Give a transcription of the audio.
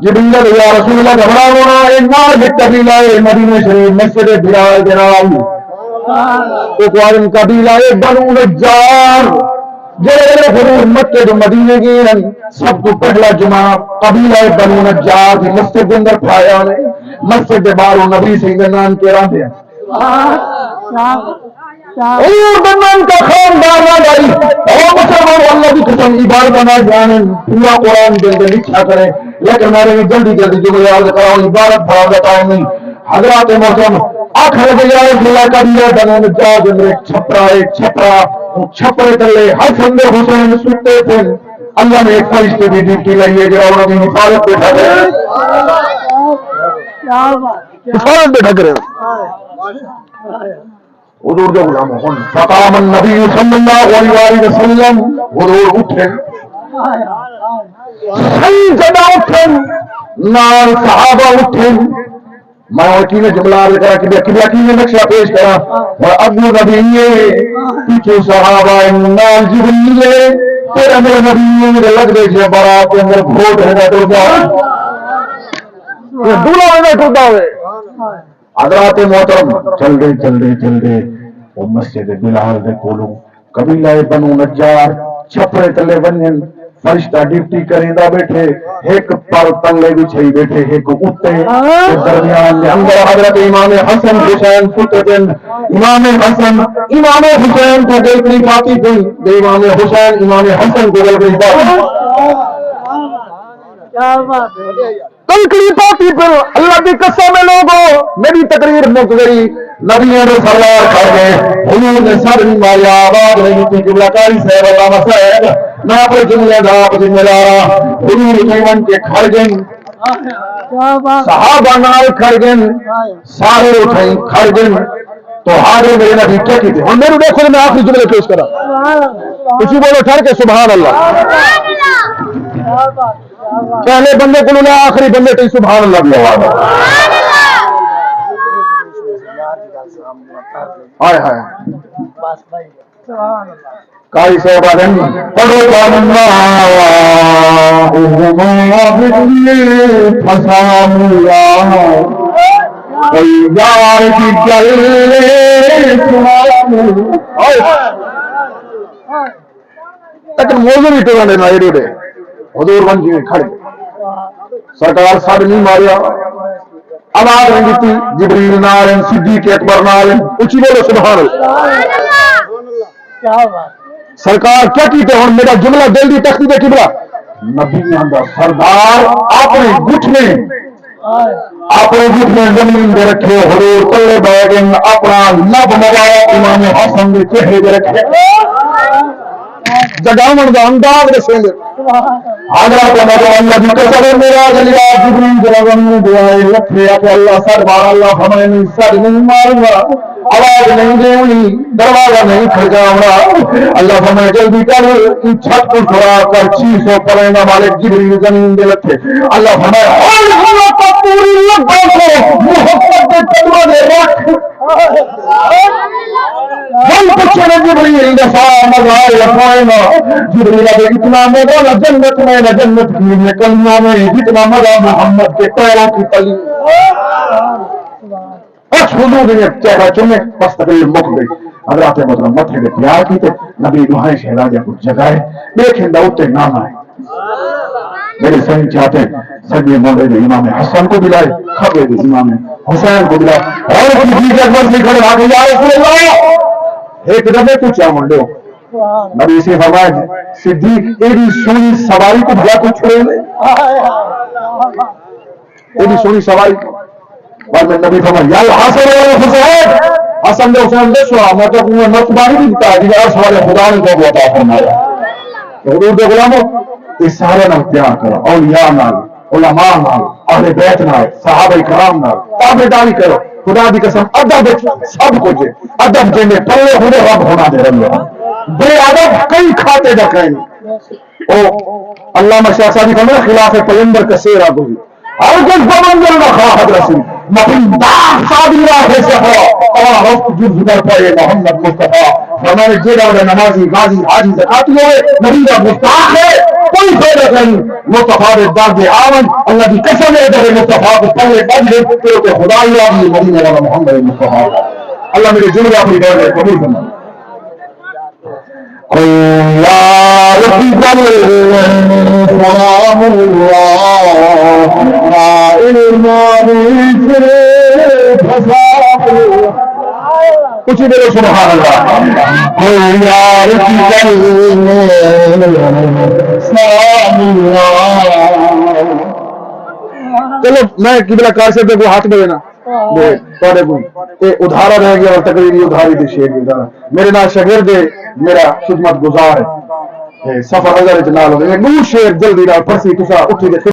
جبریل یا رسول اللہ گھبراؤ نہ، ایک نار ایک قبیلہ ہے مدینہ شریف مسجد بلال جناب ایک وارن قبیلہ ہے بنو نجار جڑے حضور مکے تو مدینے گئے ہیں سب تو پہلا جمعہ قبیلہ بنو نجار کی مسجد کے اندر پھایا نے مسجد کے باہر نبی سیدنا نام کے راندے ہیں اور بنان کا خاندان آئی اور مسلمان اللہ کی قسم عبادت نہ جانیں پورا قرآن کے اندر لکھا کریں لیکن میرے جلدی جلدی جو یاد کراؤ عبادت بڑا ٹائم نہیں حضرات موسم آخر بجائے اللہ کا دیا بنو نجار کے اندر ایک چھپرے تلے حسن حسین سنتے تھے اللہ نے ایک فرشتے کی ڈیوٹی لائی ہے جو انہوں نے حفاظت پہ ٹھگ رہے حضور جو غلام ہوں فقام النبی صلی اللہ علیہ وسلم حضور اٹھے سیدنا اٹھے نال صحابہ اٹھے میں وکیل جملہ کرا کہ نے نقشہ پیش کرا اور ابو نبی پیچھے صحابہ نال جبریل پھر امیر نبی لگ دے جے بارات کے اندر گھوٹ ہے تو دولہ میں ٹوٹا ہوئے حضرات محترم چل دے وہ مسجد بلال دے کولوں قبیلہ بنو نجار چھپرے تلے ونجن فرشتہ ڈیوٹی کریندا بیٹھے ایک پر تلے بچھئی بیٹھے ایک اوتے درمیان دے اندر حضرت امام حسن حسین فتن امام حسن امام حسین کو دل کری پاتی تھی امام حسین امام حسن کو دل کری پاتی کیا بات ہے تلکڑی پاتی پر اللہ کی قسم ہے لوگوں میری تقریر مک گئی نبیوں نے سرور کر گئے حضور نے سر نہیں ماریا آواز نہیں تھی جملہ کاری صاحب اللہ مسائل نہ پر جملہ دا پر جملہ لارا حضور جیون کے کھڑگن صحابہ نال کھڑگن سارے اٹھائیں کھڑگن تو حاضر میرے نبی کیا کی تھی اور میرے دیکھو میں آخری جملے پیش کرا کچھ بولو ٹھہر کے سبحان اللہ پہلے بندے کو لے آخری بندے کو سبحان اللہ بھی آواز ہائے ہائے کائی صاحب آدم پڑھو جاننا فسام اللہ کوئی یار کی جلے سبحان لیکن موضوع بھی ٹوڑا لینا ایڈو دے حضور بن جی کھڑے سرکار سب نہیں ماریا آواز نہیں دیتی جبریل نال صدیق اکبر نال اچھی بولو سبحان اللہ سرکار کیا کیتے ہوں میرا جملہ جلدی تختی دے قبلہ نبی اندر سردار اپنے گھٹنے زمین دے رکھے حضور تلے بیٹھے اپنا لب مبارک امام حسن دے چہرے دے رکھے جگامن دا انداز رسیں گے حضرت اللہ کی قسم میرا جلیا جبریل جلوان دعائے لکھے کہ اللہ سر مار اللہ ہمیں نہیں سر نہیں مارا آواز نہیں دینی دروازہ نہیں کھڑکاؤں اللہ ہمیں جلدی کر چھت کو کھڑا کر 600 پرندہ مالک جبریل زمین دے لکھے اللہ ہمیں ہر حالت پوری لبوں کو محبت کے کلمہ دے رکھ جن پچھے نے جبریل دفاع مزائے لکھائنا جبریل اب اتنا مزہ نہ جنت میں نہ جنت کی نکلنا میں جتنا مزہ محمد کے پیروں کی تلی اچھ حضور نے چہرہ چنے مستقل مک گئی حضرات محترم متھے دے پیار کی تے نبی دعائیں شہزادہ کو جگائے دیکھیں داؤتے نام آئے میرے صحیح چاہتے سجے مولد امام حسن کو بلائے خبر دے امام حسین کو بلائے اور کچھ بھی اکبر سے کھڑے آگے یا رسول اللہ ایک دفعہ تو چاہ منڈے ہو نبی سے فرمائے صدیق ایڈی سونی سواری کو بھلا کو چھوڑے لے ایڈی سونی سواری کو بعد میں نبی فرمائے یا حسن و حسین حسن دے حسین دے سوا میں تو اپنے مرتبانی بھی دیتا ہے دیگر سوال خدا نے کو عطا فرمایا حضور دے غلاموں اس سارے نال پیار کرو اولیاء نال علماء نال اہل بیت نال صحابہ کرام نال تابعداری کرو خدا دی قسم ادب سب کچھ ادب جے میں پلے ہونے رب ہونا دے رہے بے ادب کئی کھاتے دا کہیں او علامہ شاہ صاحب فرمایا خلاف پیغمبر کا سیرا گوئی اور کچھ بمنزل رکھا حضرت مفندار صادرہ ہے سفا اور وقت جز کر پائے محمد مصطفیٰ ہمارے جیڑا والے نمازی غازی حاجی زکاتی ہوئے نبی کا مستحق ہے کوئی فائدہ نہیں مصطفیٰ داد آمن اللہ کی قسم ہے در مصطفیٰ کو پہلے پڑھے کہ خدا اللہ مدینہ والا محمد مصطفیٰ اللہ میرے جملے اپنی دور میں قبول کرنا یا رفیق سلام اللہ کچھ میرے سبحان اللہ یا رفیق سلام اللہ چلو میں قبلہ کار سے کو ہاتھ میں دینا ادھارا رہ گیا اور تقریری ادھاری دے شیر ادھارا میرے نام شاگرد میرا خدمت گزار ہے سفر نظر چ نال ہو گئے نو شیر جلدی نال پرسی تسا اٹھی دے